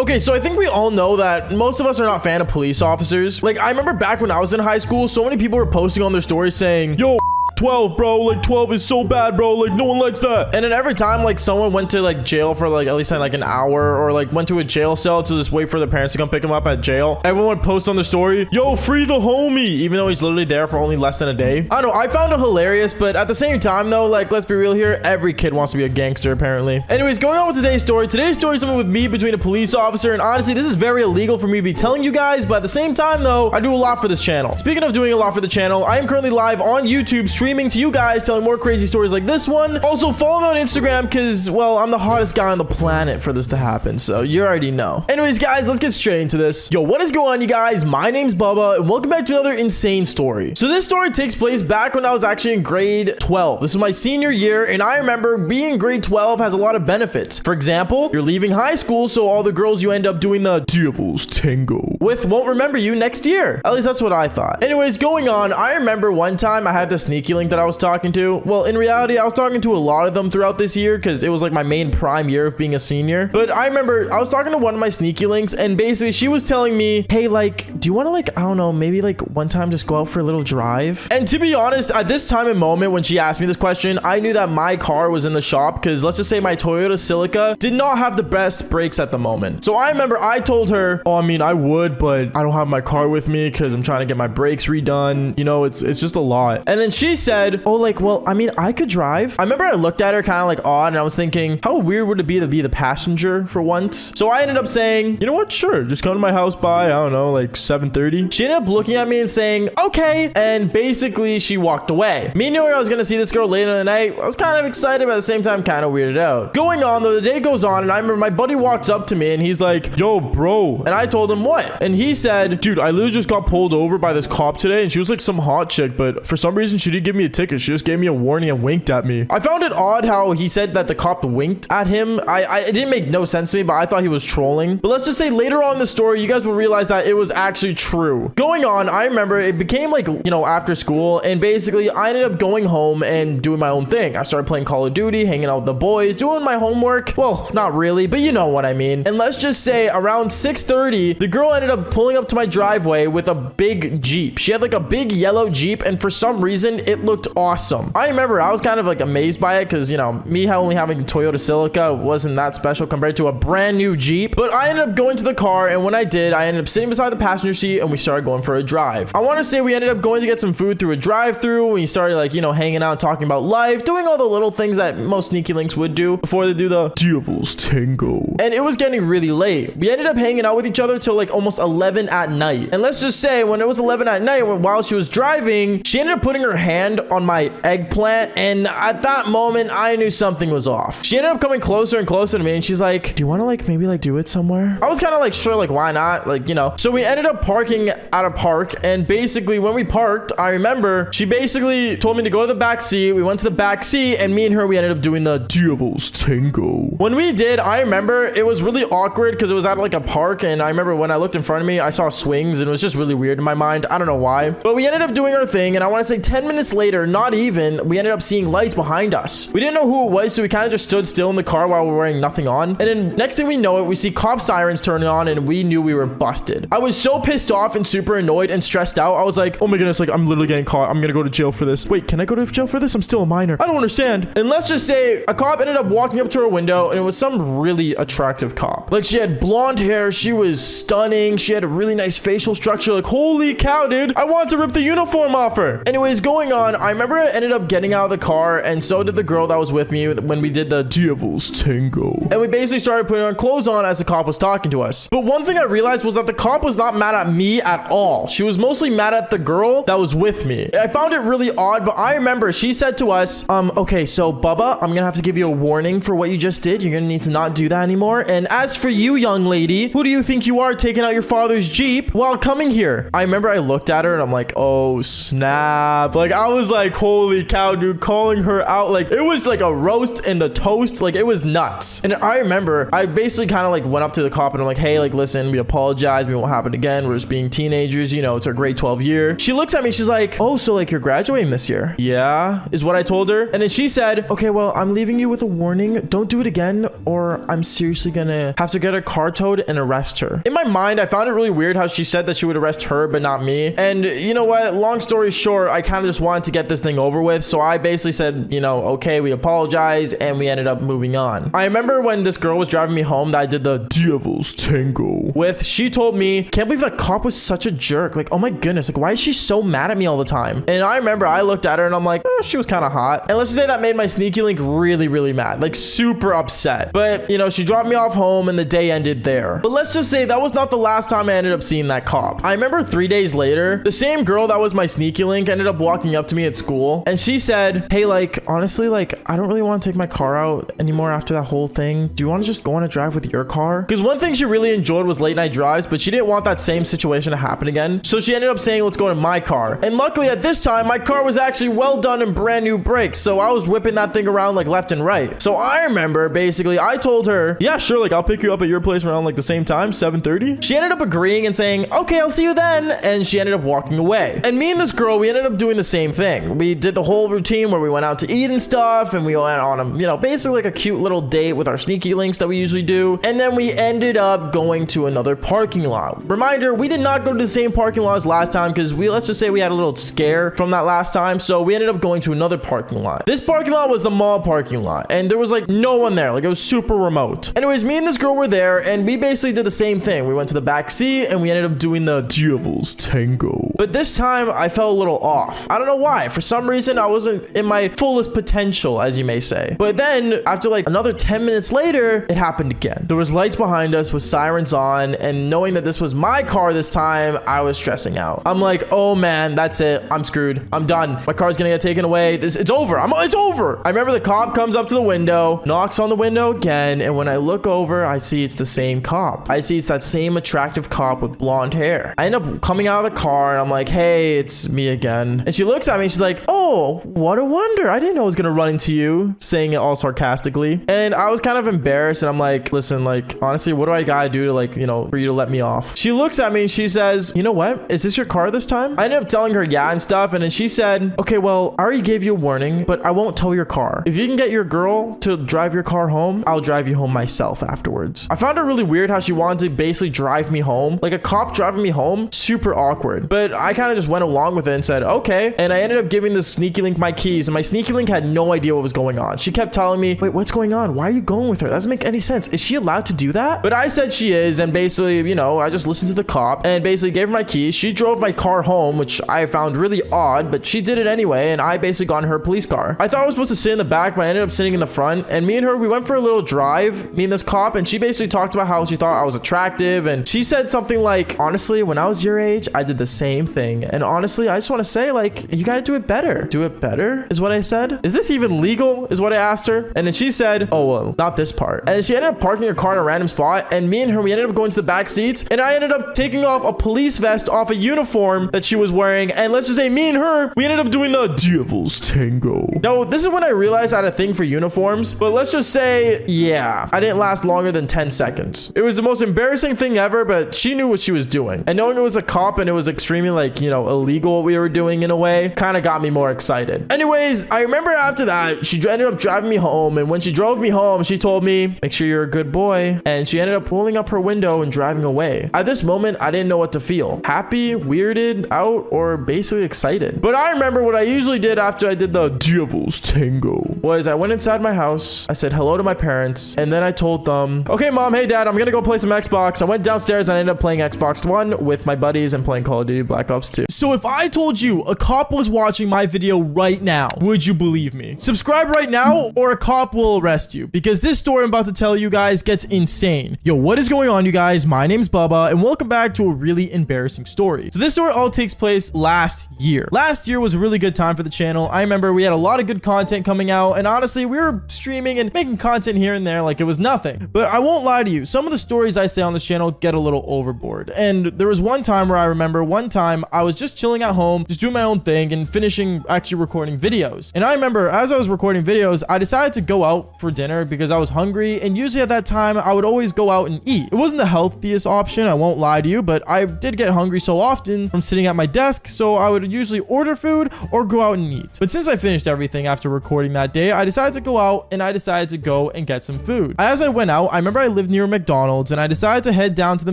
Okay, so I think we all know that most of us are not a fan of police officers. Like, I remember back when I was in high school, so many people were posting on their stories saying, yo, 12, bro, like 12 is so bad, bro, like no one likes that. And then every time like someone went to like jail for like at least like an hour, or like went to a jail cell to just wait for their parents to come pick him up at jail, everyone would post on their story, yo, free the homie, even though he's literally there for only less than a day. I don't know, I found it hilarious, but at the same time though, like, let's be real here, every kid wants to be a gangster apparently. Anyways, going on with today's story is something with me between a police officer, and honestly this is very illegal for me to be telling you guys, but at the same time though, I do a lot for this channel. Speaking of doing a lot for the channel, I am currently live on YouTube streaming to you guys, telling more crazy stories like this one. Also follow me on Instagram because, well, I'm the hottest guy on the planet for this to happen, so you already know. Anyways guys, let's get straight into this. Yo, what is going on, you guys? My name's Bubba and welcome back to another insane story. So this story takes place back when I was actually in grade 12. This is my senior year, and I remember being in grade 12 has a lot of benefits. For example, you're leaving high school, so all the girls you end up doing the devil's tango with won't remember you next year. At least that's what I thought. Anyways, going on, I remember one time I had the sneaky link that I was talking to. Well, in reality, I was talking to a lot of them throughout this year because it was like my main prime year of being a senior. But I remember I was talking to one of my sneaky links, and basically she was telling me, hey, like, do you want to, like, I don't know, maybe like one time just go out for a little drive? And to be honest, at this time and moment when she asked me this question, I knew that my car was in the shop because let's just say my Toyota Celica did not have the best brakes at the moment. So I remember I told her, oh, I mean, I would, but I don't have my car with me because I'm trying to get my brakes redone. You know, it's just a lot. And then she said, oh, like, well, I mean, I could drive. I remember I looked at her kind of like odd, and I was thinking, how weird would it be to be the passenger for once? So I ended up saying, you know what? Sure. Just come to my house by, I don't know, like 7:30. She ended up looking at me and saying, okay. And basically she walked away. Me knowing I was going to see this girl later in the night, I was kind of excited, but at the same time, kind of weirded out. Going on though, the day goes on, and I remember my buddy walks up to me and he's like, yo, bro. And I told him what? And he said, dude, I literally just got pulled over by this cop today, and she was like some hot chick, but for some reason she didn't give me a ticket. She just gave me a warning and winked at me. I found it odd how he said that the cop winked at him. It didn't make no sense to me, but I thought he was trolling. But let's just say later on in the story, you guys will realize that it was actually true. Going on, I remember it became like, you know, after school, and basically I ended up going home and doing my own thing. I started playing Call of Duty, hanging out with the boys, doing my homework. Well, not really, but you know what I mean. And let's just say around 6:30, the girl ended up pulling up to my driveway with a big Jeep. She had like a big yellow Jeep, and for some reason it looked awesome. I remember I was kind of like amazed by it because, you know, me only having a Toyota Celica wasn't that special compared to a brand new Jeep. But I ended up going to the car, and when I did, I ended up sitting beside the passenger seat and we started going for a drive. I want to say we ended up going to get some food through a drive-through. We started like, you know, hanging out, talking about life, doing all the little things that most sneaky links would do before they do the devil's tango. And it was getting really late. We ended up hanging out with each other till like almost 11 at night. And let's just say when it was 11 at night, while she was driving, she ended up putting her hand on my eggplant, and at that moment I knew something was off. She ended up coming closer and closer to me, and she's like, do you want to like maybe like do it somewhere? I was kind of like, sure, like why not, like, you know. So we ended up parking at a park, and basically when we parked, I remember she basically told me to go to the back seat. We went to the back seat, and me and her, we ended up doing the devil's tango. When we did, I remember it was really awkward because it was at like a park, and I remember when I looked in front of me, I saw swings, and it was just really weird in my mind. I don't know why, but we ended up doing our thing, and I want to say 10 minutes later, not even, we ended up seeing lights behind us. We didn't know who it was, so we kind of just stood still in the car while we were wearing nothing on. And then next thing we know it, we see cop sirens turning on, and we knew we were busted. I was so pissed off and super annoyed and stressed out. I was like, oh my goodness, like I'm literally getting caught. I'm gonna go to jail for this. Wait, can I go to jail for this? I'm still a minor. I don't understand. And let's just say a cop ended up walking up to her window, and it was some really attractive cop. Like she had blonde hair. She was stunning. She had a really nice facial structure. Like, holy cow, dude. I wanted to rip the uniform off her. Anyways, going on, I remember I ended up getting out of the car, and so did the girl that was with me when we did the devil's tango. And we basically started putting our clothes on as the cop was talking to us. But one thing I realized was that the cop was not mad at me at all. She was mostly mad at the girl that was with me. I found it really odd, but I remember she said to us, okay, so Bubba, I'm gonna have to give you a warning for what you just did. You're gonna need to not do that anymore. And as for you, young lady, who do you think you are taking out your father's Jeep while coming here? I remember I looked at her and I'm like, oh snap. Like I was like, holy cow, dude, calling her out. Like, it was like a roast in the toast. Like, it was nuts. And I remember I basically kind of like went up to the cop and I'm like, hey, like, listen, we apologize. We won't happen again. We're just being teenagers. You know, it's our grade 12 year. She looks at me. She's like, oh, so like you're graduating this year? Yeah, is what I told her. And then she said, okay, well, I'm leaving you with a warning. Don't do it again or I'm seriously gonna have to get her car towed and arrest her. In my mind, I found it really weird how she said that she would arrest her, but not me. And you know what? Long story short, I kind of just wanted to get this thing over with. So I basically said, you know, okay, we apologize. And we ended up moving on. I remember when this girl was driving me home that I did the devil's tango with, she told me, can't believe that cop was such a jerk. Like, oh my goodness, like, why is she so mad at me all the time? And I remember I looked at her and I'm like, she was kind of hot. And let's just say that made my sneaky link really, really mad, like super upset. But you know, she dropped me off home and the day ended there. But let's just say that was not the last time I ended up seeing that cop. I remember 3 days later, the same girl that was my sneaky link ended up walking up to me at school and she said, hey, like, honestly, like, I don't really want to take my car out anymore after that whole thing. Do you want to just go on a drive with your car? Because one thing she really enjoyed was late night drives, but she didn't want that same situation to happen again. So she ended up saying, let's go in my car. And luckily at this time, my car was actually well done and brand new brakes. So I was whipping that thing around like left and right. So I remember basically I told her, yeah, sure. Like I'll pick you up at your place around like the same time, 7:30. She ended up agreeing and saying, okay, I'll see you then. And she ended up walking away. And me and this girl, we ended up doing the same thing. We did the whole routine where we went out to eat and stuff. And we went on a, you know, basically like a cute little date with our sneaky links that we usually do. And then we ended up going to another parking lot. Reminder, we did not go to the same parking lot as last time because let's just say we had a little scare from that last time. So we ended up going to another parking lot. This parking lot was the mall parking lot and there was like no one there. Like it was super remote. Anyways, me and this girl were there and we basically did the same thing. We went to the back seat and we ended up doing the devil's tango. But this time I felt a little off. I don't know why. For some reason, I wasn't in my fullest potential, as you may say. But then after like another 10 minutes later, it happened again. There was lights behind us with sirens on and knowing that this was my car this time, I was stressing out. I'm like, oh man, that's it. I'm screwed. I'm done. My car's gonna get taken away. It's over. It's over. I remember the cop comes up to the window, knocks on the window again. And when I look over, I see it's the same cop. I see it's that same attractive cop with blonde hair. I end up coming out of the car and I'm like, hey, it's me again. And she looks at me and she's like, oh, what a wonder. I didn't know I was gonna run into you, saying it all sarcastically. And I was kind of embarrassed and I'm like, listen, like, honestly, what do I gotta do to like, you know, for you to let me off? She looks at me and she says, you know what? Is this your car this time? I ended up telling her yeah and stuff. And then she said, okay, well, I already gave you a warning, but I won't tow your car. If you can get your girl to drive your car home, I'll drive you home myself afterwards. I found it really weird how she wanted to basically drive me home. Like a cop driving me home, super awkward. But I kind of just went along with it and said, okay. And I ended up giving this sneaky link my keys and my sneaky link had no idea what was going on. She kept telling me, wait, what's going on? Why are you going with her? That doesn't make any sense. Is she allowed to do that? But I said she is. And basically, you know, I just listened to the cop and basically gave her my keys. She drove my car home, which I found really odd, but she did it anyway. And I basically got in her police car. I thought I was supposed to sit in the back, but I ended up sitting in the front. And me and her, we went for a little drive, me and this cop. And she basically talked about how she thought I was attractive. And she said something like, honestly, when I was your age, I did the same thing. And honestly, I just want to say, like, you got to do it better. Do it better is what I said. Is this even legal? Is what I asked her. And then she said, oh, well, not this part. And she ended up parking her car in a random spot. And me and her, we ended up going to the back seats. And I ended up taking off a police vest off a uniform that she was wearing. And let's just say me and her, we ended up doing the devil's tango. Now, this is when I realized I had a thing for uniforms. But let's just say, yeah, I didn't last longer than 10 seconds. It was the most embarrassing thing ever, but she knew what she was doing. And knowing it was a cop and it was extremely like, you know, illegal what we were doing in a way, kind of got me more excited. Anyways, I remember after that, she ended up driving me home. And when she drove me home, she told me, make sure you're a good boy. And she ended up pulling up her window and driving away. At this moment, I didn't know what to feel. Happy, weirded out, or basically excited. But I remember what I usually did after I did the devil's tango was I went inside my house. I said hello to my parents. And then I told them, okay, mom, hey, dad, I'm going to go play some Xbox. I went downstairs and I ended up playing Xbox One with my buddies and playing Call of Duty Black Ops 2. So if I told you a cop was watching my video right now, would you believe me? Subscribe right now or a cop will arrest you, because this story I'm about to tell you guys gets insane. Yo, what is going on, you guys? My name's Bubba and welcome back to a really embarrassing story. So this story all takes place last year. Last year was a really good time for the channel. I remember we had a lot of good content coming out and honestly, we were streaming and making content here and there like it was nothing. But I won't lie to you, some of the stories I say on this channel get a little overboard. And there was one time where I remember one time I was just chilling at home, just doing my own thing and finishing actually recording videos. And I remember as I was recording videos, I decided to go out for dinner because I was hungry. And usually at that time, I would always go out and eat. It wasn't the healthiest option, I won't lie to you, but I did get hungry so often from sitting at my desk. So I would usually order food or go out and eat. But since I finished everything after recording that day, I decided to go out and I decided to go and get some food. As I went out, I remember I lived near McDonald's and I decided to head down to the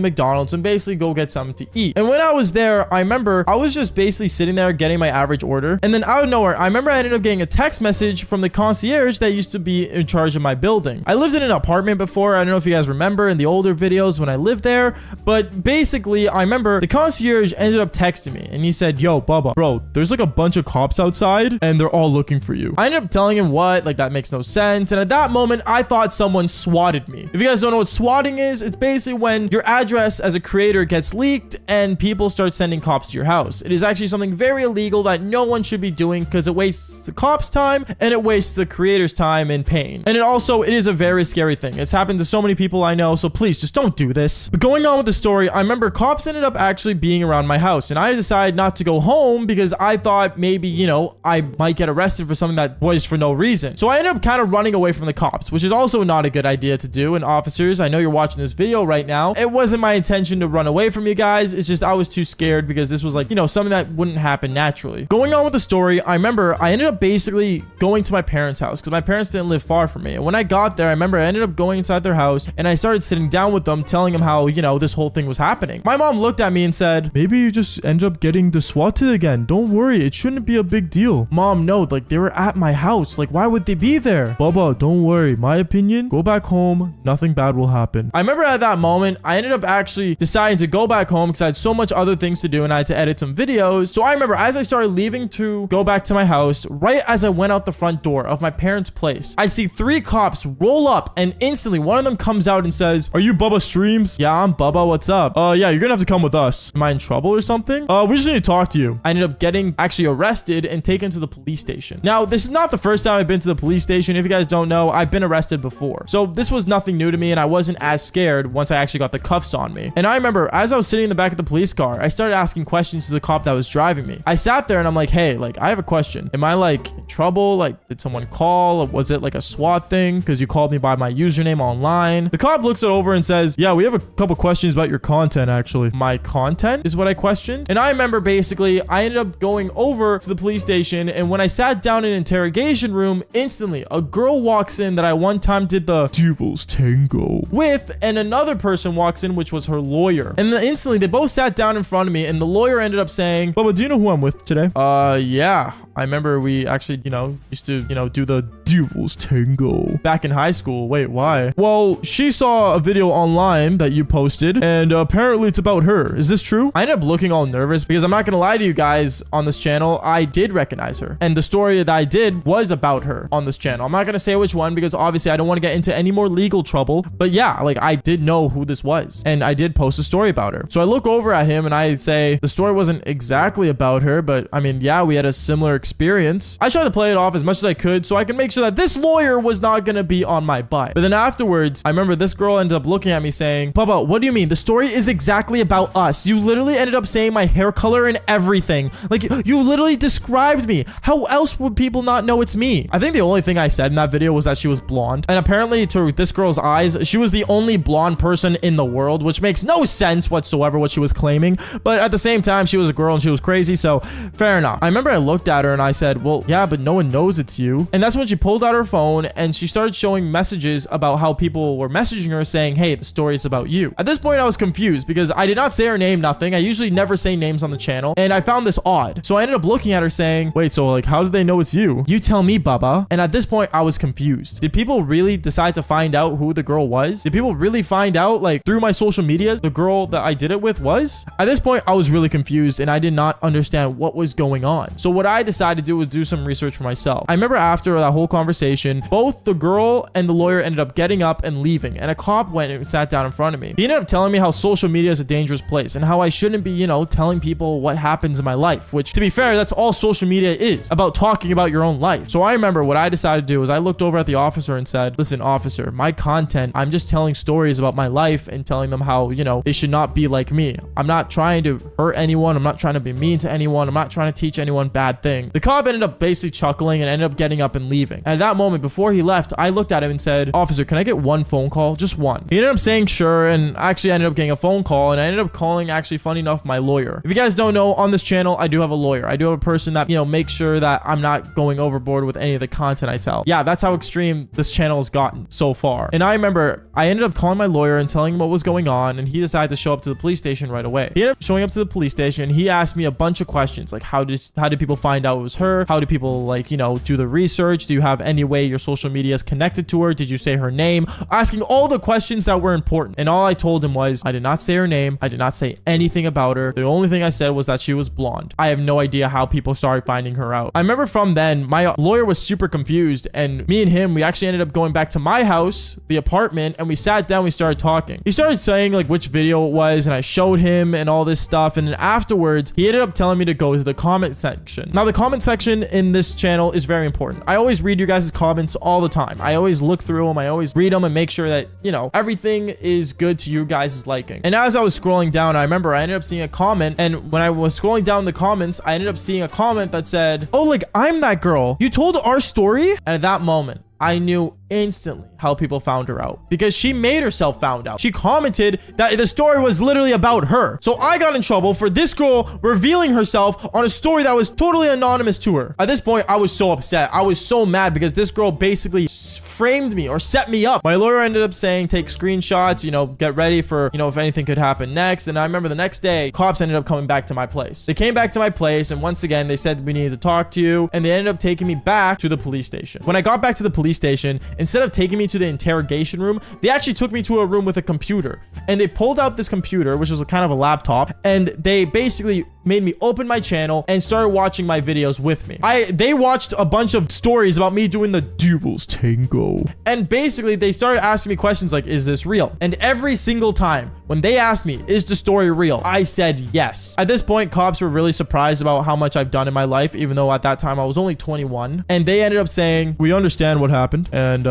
McDonald's and basically go get something to eat. And when I was there, I remember I was just basically sitting there getting my average order. And then out of nowhere, I remember I ended up getting a text message from the concierge that used to be in charge of my building. I lived in an apartment before. I don't know if you guys remember in the older videos when I lived there, but basically I remember the concierge ended up texting me and he said, yo, Bubba, bro, there's like a bunch of cops outside and they're all looking for you. I ended up telling him what, like that makes no sense. And at that moment, I thought someone swatted me. If you guys don't know what swatting is, it's basically when your address as a creator gets leaked and people start sending cops to your house. It is actually something very illegal that no one should be doing because it wastes the cops' time and it wastes the creator's time and pain. And it is a very scary thing. It's happened to so many people I know, so please just don't do this. But going on with the story, I remember cops ended up actually being around my house and I decided not to go home because I thought maybe, you know, I might get arrested for something that was for no reason. So I ended up kind of running away from the cops, which is also not a good idea to do. And officers, I know you're watching this video right now. It wasn't my intention to run away from you guys. It's just I was too scared because this was like, you know, something that wouldn't happen naturally. Going on with the story, I remember I ended up basically going to my parents' house because my parents didn't live far from me. And when I got there, I remember I ended up going inside their house and I started sitting down with them, telling them how, you know, this whole thing was happening. My mom looked at me and said, maybe you just ended up getting swatted again. Don't worry. It shouldn't be a big deal. Mom, no, like they were at my house. Like, why would they be there? Bubba, don't worry. My opinion, go back home. Nothing bad will happen. I remember at that moment, I ended up actually deciding to go back home because I had so much other things to do and I had to edit some videos. So I remember as I started leaving to go back to my house, right as I went out the front door of my parents' place, I see 3 cops roll up and instantly one of them comes out and says, are you Bubba Streams? Yeah, I'm Bubba. What's up? Yeah, you're gonna have to come with us. Am I in trouble or something? We just need to talk to you. I ended up getting actually arrested and taken to the police station. Now, this is not the first time I've been to the police station. If you guys don't know, I've been arrested before. So this was nothing new to me and I wasn't as scared once I actually got the cuffs on me. And I remember as I was sitting in the back of the police car, I started asking questions to the cop that was driving me. I sat there and I'm like, hey, like I have a question. Am I like in trouble? Like, did someone call? Or was it like a SWAT thing? Because you called me by my username online. The cop looks it over and says, yeah, we have a couple questions about your content actually. My content is what I questioned. And I remember basically I ended up going over to the police station and when I sat down in an interrogation room, instantly a girl walks in that I one time did the Devil's Tango with, and another person walks in, which was her lawyer. And then instantly they both sat down in front of me and the lawyer ended up saying, Bubba, do you know who I'm with today? Yeah. I remember we actually, you know, used to, you know, do the Devil's Tango back in high school. Wait, why? Well, she saw a video online that you posted and apparently it's about her. Is this true? I ended up looking all nervous because I'm not gonna lie to you guys, on this channel, I did recognize her. And the story that I did was about her on this channel. I'm not gonna say which one because obviously I don't want to get into any more legal trouble. But yeah, like I did know who this was and I did post a story about her. So I look over at him and I say, the story wasn't exactly about her, but I mean, yeah, we had a similar experience. I tried to play it off as much as I could so I can make sure that this lawyer was not gonna be on my butt. But then afterwards, I remember this girl ended up looking at me saying, Bubba, what do you mean? The story is exactly about us. You literally ended up saying my hair color and everything. Like, you literally described me. How else would people not know it's me? I think the only thing I said in that video was that she was blonde. And apparently to this girl's eyes, she was the only blonde person in the world, which makes no sense whatsoever what she was claiming. But at the same time, she was a girl and she was crazy. So fair enough. I remember I looked at her and I said, well, yeah, but no one knows it's you. And that's when she pulled out her phone and she started showing messages about how people were messaging her saying, hey, the story is about you. At this point, I was confused because I did not say her name, nothing. I usually never say names on the channel. And I found this odd. So I ended up looking at her saying, wait, so like, how did they know it's you? You tell me, Bubba. And at this point, I was confused. Did people really decide to find out who the girl was? Did people really find out, like, through my social media, the girl that I did it with was? At this point, I was really confused and I did not understand what was going on. So what I decided to do was do some research for myself. I remember after that whole conversation, conversation. Both the girl and the lawyer ended up getting up and leaving, and a cop went and sat down in front of me. He ended up telling me how social media is a dangerous place and how I shouldn't be, telling people what happens in my life, which, to be fair, that's all social media is, about talking about your own life. So I remember what I decided to do was I looked over at the officer and said, listen, officer, my content, I'm just telling stories about my life and telling them how, they should not be like me. I'm not trying to hurt anyone. I'm not trying to be mean to anyone. I'm not trying to teach anyone bad things. The cop ended up basically chuckling and ended up getting up and leaving. And at that moment, before he left, I looked at him and said, officer, can I get one phone call? Just one. He ended up saying sure, and actually ended up getting a phone call, and I ended up calling, actually, funny enough, my lawyer. If you guys don't know, on this channel, I do have a lawyer. I do have a person that, makes sure that I'm not going overboard with any of the content I tell. Yeah, that's how extreme this channel has gotten so far. And I remember I ended up calling my lawyer and telling him what was going on, and he decided to show up to the police station right away. He ended up showing up to the police station. He asked me a bunch of questions, like how did people find out it was her? How do people do the research? Do you have any way your social media is connected to her? Did you say her name? Asking all the questions that were important. And all I told him was, I did not say her name. I did not say anything about her. The only thing I said was that she was blonde. I have no idea how people started finding her out. I remember from then, my lawyer was super confused, and me and him, we actually ended up going back to my house, the apartment, and we sat down, we started talking. He started saying which video it was, and I showed him and all this stuff. And then afterwards, he ended up telling me to go to the comment section. Now, the comment section in this channel is very important. I always read your guys' comments all the time. I always look through them. I always read them and make sure that, everything is good to you guys' liking. And as I was scrolling down, I remember I ended up seeing a comment, and when I was scrolling down the comments, I ended up seeing a comment that said, oh, I'm that girl. You told our story? And at that moment, I knew instantly how people found her out, because she made herself found out. She commented that the story was literally about her. So I got in trouble for this girl revealing herself on a story that was totally anonymous to her. At this point, I was so upset. I was so mad because this girl basically framed me or set me up. My lawyer ended up saying, take screenshots, get ready for, if anything could happen next. And I remember the next day, cops ended up coming back to my place. They came back to my place, and once again, they said, we needed to talk to you. And they ended up taking me back to the police station. When I got back to the police station, instead of taking me to the interrogation room, they actually took me to a room with a computer, and they pulled out this computer, which was kind of a laptop, and they basically made me open my channel and started watching my videos with me. They watched a bunch of stories about me doing the Devil's Tango, and basically they started asking me questions like, is this real? And every single time when they asked me, is the story real, I said yes. At this point, cops were really surprised about how much I've done in my life, even though at that time I was only 21, and they ended up saying, we understand what happened, and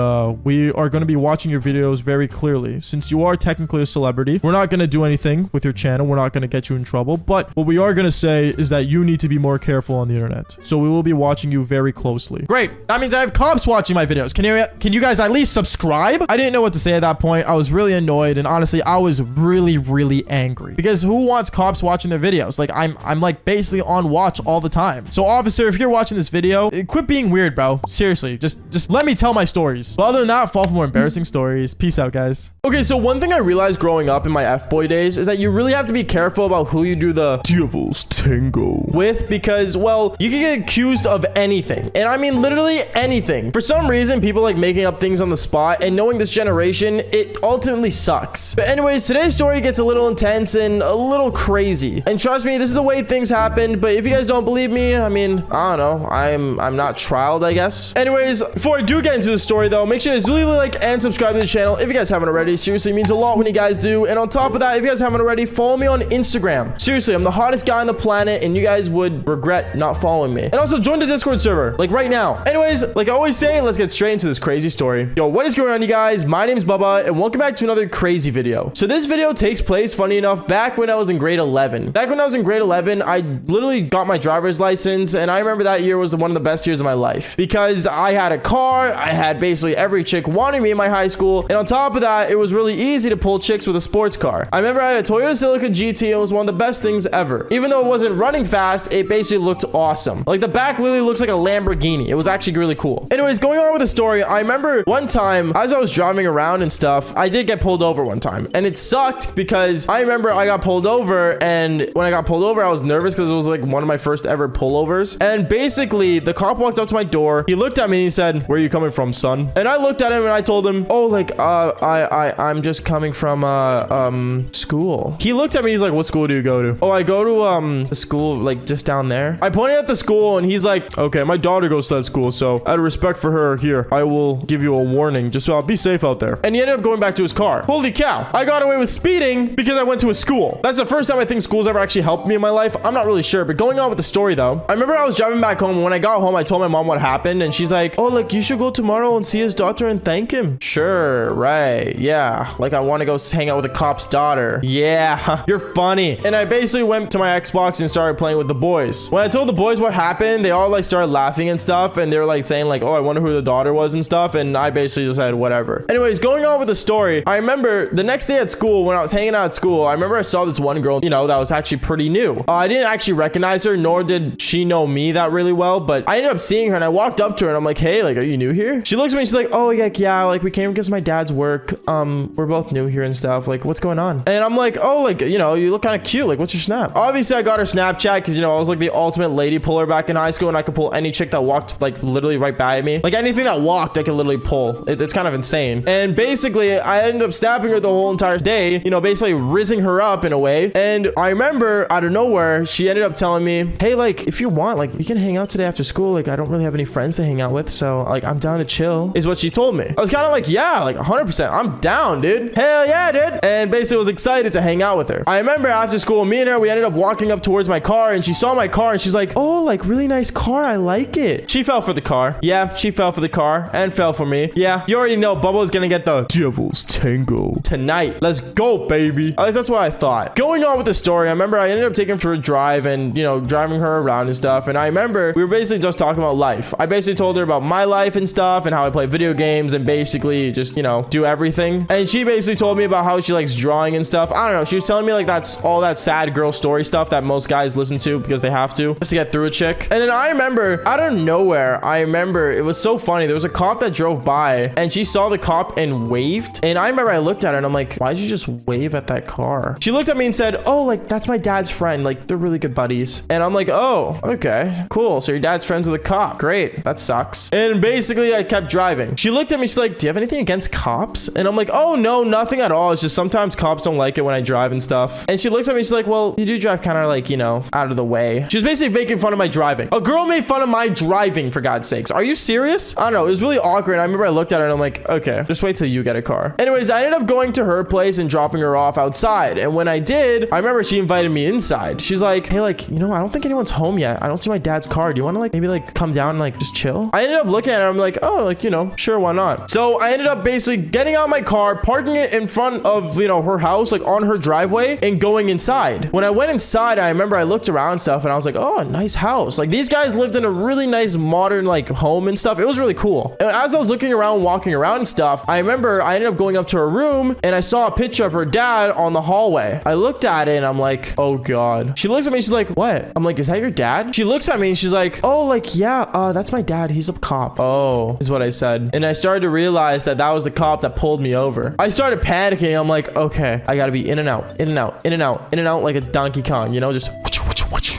we are going to be watching your videos very clearly. Since you are technically a celebrity, we're not going to do anything with your channel. We're not going to get you in trouble, but what we are going to say is that you need to be more careful on the internet. So we will be watching you very closely. Great. That means I have cops watching my videos. Can you guys at least subscribe? I didn't know what to say at that point. I was really annoyed, and honestly, I was really angry, because who wants cops watching their videos? I'm basically on watch all the time. So officer, if you're watching this video, quit being weird, bro. Seriously, just let me tell my stories. But other than that, fall for more embarrassing stories. Peace out, guys. Okay, so one thing I realized growing up in my F-boy days is that you really have to be careful about who you do the Devil's Tango with, because, well, you can get accused of anything. And I mean literally anything. For some reason, people like making up things on the spot, and knowing this generation, it ultimately sucks. But anyways, today's story gets a little intense and a little crazy. And trust me, this is the way things happened. But if you guys don't believe me, I mean, I don't know. I'm not trialed, I guess. Anyways, before I do get into the story though, make sure you guys do leave a like and subscribe to the channel if you guys haven't already. Seriously, it means a lot when you guys do. And on top of that, if you guys haven't already, follow me on Instagram. Seriously, I'm the hottest guy on the planet, and you guys would regret not following me. And also join the Discord server, like right now. Anyways, like I always say, let's get straight into this crazy story. Yo, what is going on, you guys? My name's Bubba, and welcome back to another crazy video. So this video takes place, funny enough, back when I was in grade 11. Back when I was in grade 11, I literally got my driver's license, and I remember that year was one of the best years of my life, because I had a car. I had basically every chick wanting me in my high school, and on top of that, it was really easy to pull chicks with a sports car. I remember I had a Toyota Celica GT, and it was one of the best things ever. Even though it wasn't running fast, it basically looked awesome. Like the back literally looks like a Lamborghini. It was actually really cool. Anyways, going on with the story, I remember one time as I was driving around and stuff, I did get pulled over one time, and it sucked because I remember I got pulled over, and when I got pulled over, I was nervous because it was like one of my first ever pullovers. And basically the cop walked up to my door. He looked at me and he said, "Where are you coming from, son?" And I looked at him and I told him, "Oh, like I'm just coming from school." He looked at me, he's like, "What school do you go to?" "Oh, I go to the school, like, just down there? I pointed at the school, and he's like, okay, my daughter goes to that school, so out of respect for her, here, I will give you a warning. Just be safe out there. And he ended up going back to his car. Holy cow. I got away with speeding because I went to a school. That's the first time I think school's ever actually helped me in my life. I'm not really sure, but going on with the story, though, I remember I was driving back home, and when I got home, I told my mom what happened, and she's like, oh, like, you should go tomorrow and see his daughter and thank him. Sure, right, yeah. Like, I want to go hang out with a cop's daughter. Yeah, you're funny. And I basically went to my Xbox and started playing with the boys. When I told the boys what happened, they all, like, started laughing and stuff, and they were, like, saying, like, oh, I wonder who the daughter was and stuff, and I basically just said, whatever. Anyways, going on with the story, I remember the next day at school, when I was hanging out at school, I remember I saw this one girl, you know, that was actually pretty new. I didn't actually recognize her, nor did she know me that really well, but I ended up seeing her, and I walked up to her, and I'm like, hey, like, are you new here? She looks at me, she's like, oh, yeah, like, we came because of my dad's work. We're both new here and stuff. Like, what's going on? And I'm like, oh, like, you know, you look kind of cute. Like, what's your snap? Obviously, I got her Snapchat because, you know, I was like the ultimate lady puller back in high school, and I could pull any chick that walked, like, literally right by me. Like, anything that walked, I could literally pull. It's kind of insane. And basically, I ended up snapping her the whole entire day, you know, basically rizzing her up in a way. And I remember out of nowhere, she ended up telling me, hey, like, if you want, like, we can hang out today after school. Like, I don't really have any friends to hang out with, so, like, I'm down to chill, is what she told me. I was kind of like, yeah, like, 100%. I'm down, dude. Hell yeah, dude. And basically was excited to hang out with her. I remember after school, me and her, we ended up walking up towards my car, and she saw my car, and she's like, oh, like, really nice car. I like it. She fell for the car. Yeah, she fell for the car and fell for me. Yeah, you already know Bubba is gonna get the devil's tango tonight. Let's go, baby. At least that's what I thought. Going on with the story, I remember I ended up taking her for a drive and, you know, driving her around and stuff. And I remember we were basically just talking about life. I basically told her about my life and stuff and how I play video games and basically just, you know, do everything. And she basically told me about how she likes drawing and stuff. I don't know. She was telling me like that's all that sad girl story stuff that most guys listen to because they have to just to get through a chick. And then I remember out of nowhere, I remember it was so funny. There was a cop that drove by and she saw the cop and waved. And I remember I looked at her and I'm like, why'd you just wave at that car? She looked at me and said, oh, like that's my dad's friend. Like they're really good buddies. And I'm like, oh, okay, cool. So your dad's friends with a cop. Great. That sucks. And basically I kept driving. She looked at me. She's like, do you have anything against cops? And I'm like, oh, no, nothing at all. It's just sometimes cops don't like it when I drive and stuff. And she looks at me. She's like, well, you do drive kind of like, you know, out of the way. She was basically making fun of my driving. A girl made fun of my driving, for God's sakes. Are you serious? I don't know. It was really awkward. I remember I looked at her and I'm like, okay, just wait till you get a car. Anyways, I ended up going to her place and dropping her off outside. And when I did, I remember she invited me inside. She's like, hey, like, you know, I don't think anyone's home yet. I don't see my dad's car. Do you want to like maybe like come down and like just chill? I ended up looking at her. I'm like, oh, like, you know, sure, why not? So I ended up basically getting out my car, parking it in front of, you know, her house, like on her driveway and going inside. When I went inside, I remember I looked around and stuff and I was like, oh, nice house. Like these guys lived in a really nice modern like home and stuff. It was really cool. And as I was looking around, walking around and stuff, I remember I ended up going up to her room and I saw a picture of her dad on the hallway. I looked at it and I'm like, oh God. She looks at me. She's like, what? I'm like, is that your dad? She looks at me and she's like, oh, like, yeah, that's my dad. He's a cop. Oh, is what I said. And I started to realize that that was the cop that pulled me over. I started panicking. I'm like, okay, I gotta be in and out, in and out, in and out, in and out like a Donkey Kong, you know, just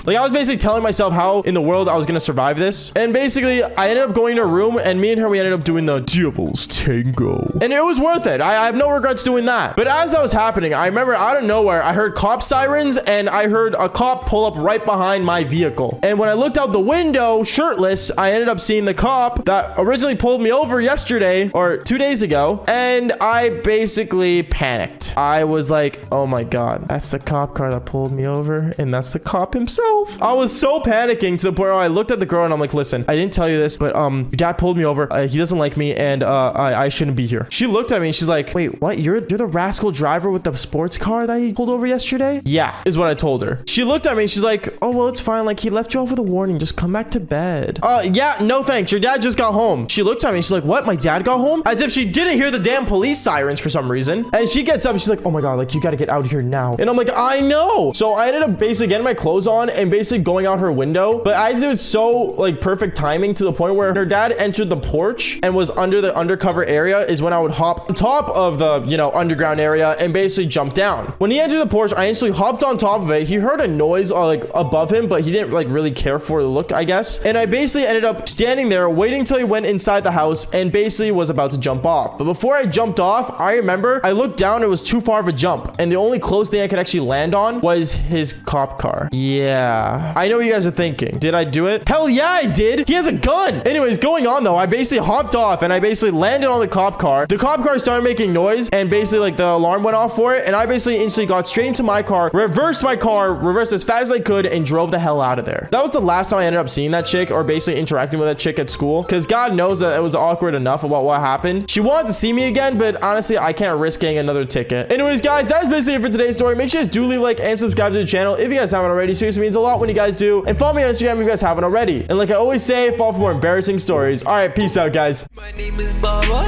like I was basically telling myself how in the world I was gonna survive this. And basically I ended up going to her room and me and her, we ended up doing the devil's tango. And it was worth it. I have no regrets doing that. But as that was happening, I remember out of nowhere, I heard cop sirens and I heard a cop pull up right behind my vehicle. And when I looked out the window shirtless, I ended up seeing the cop that originally pulled me over yesterday or 2 days ago. And I basically panicked. I was like, oh my God, that's the cop car that pulled me over. And that's the cop himself. I was so panicking to the point where I looked at the girl and I'm like, listen, I didn't tell you this, but your dad pulled me over. He doesn't like me and I shouldn't be here. She looked at me and she's like, wait, what? You're the rascal driver with the sports car that he pulled over yesterday? Yeah, is what I told her. She looked at me and she's like, oh, well, it's fine. Like he left you off with a warning. Just come back to bed. Yeah, no thanks. Your dad just got home. She looked at me and she's like, what? My dad got home? As if she didn't hear the damn police sirens for some reason. And she gets up and she's like, oh my God, like you got to get out of here now. And I'm like, I know. So I ended up basically getting my clothes on and and basically going out her window. But I did so like perfect timing to the point where her dad entered the porch and was under the undercover area is when I would hop on top of the, you know, underground area and basically jump down. When he entered the porch, I instantly hopped on top of it. He heard a noise like above him, but he didn't like really care for the look, I guess. And I basically ended up standing there waiting till he went inside the house and basically was about to jump off. But before I jumped off, I remember I looked down, it was too far of a jump. And the only close thing I could actually land on was his cop car. Yeah. I know what you guys are thinking. Did I do it? Hell yeah, I did. He has a gun. Anyways, going on though, I basically hopped off and I basically landed on the cop car. The cop car started making noise and basically like the alarm went off for it. And I basically instantly got straight into my car, reversed my car, reversed as fast as I could and drove the hell out of there. That was the last time I ended up seeing that chick or basically interacting with that chick at school, because God knows that it was awkward enough about what happened. She wanted to see me again, but honestly, I can't risk getting another ticket. Anyways, guys, that's basically it for today's story. Make sure you guys do leave a like and subscribe to the channel if you guys haven't already. Seriously means a lot when you guys do. And follow me on Instagram if you guys haven't already. And like I always say, follow for more embarrassing stories. All right, peace out, guys. My name is Baba.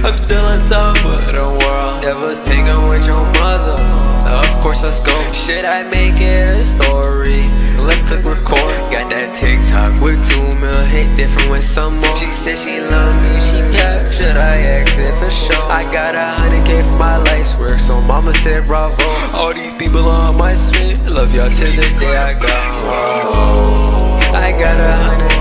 I'm still on top of the world. Never taken with your mother. Of course, let's go. Should I make it a story? Let's click record. Got that TikTok with 2 mil hit different with some more. She said she love me, she kept. Should I ask it for sure? I got 100K for my life's work, so mama said bravo. All these people on my street, love y'all till the day I go. I got 100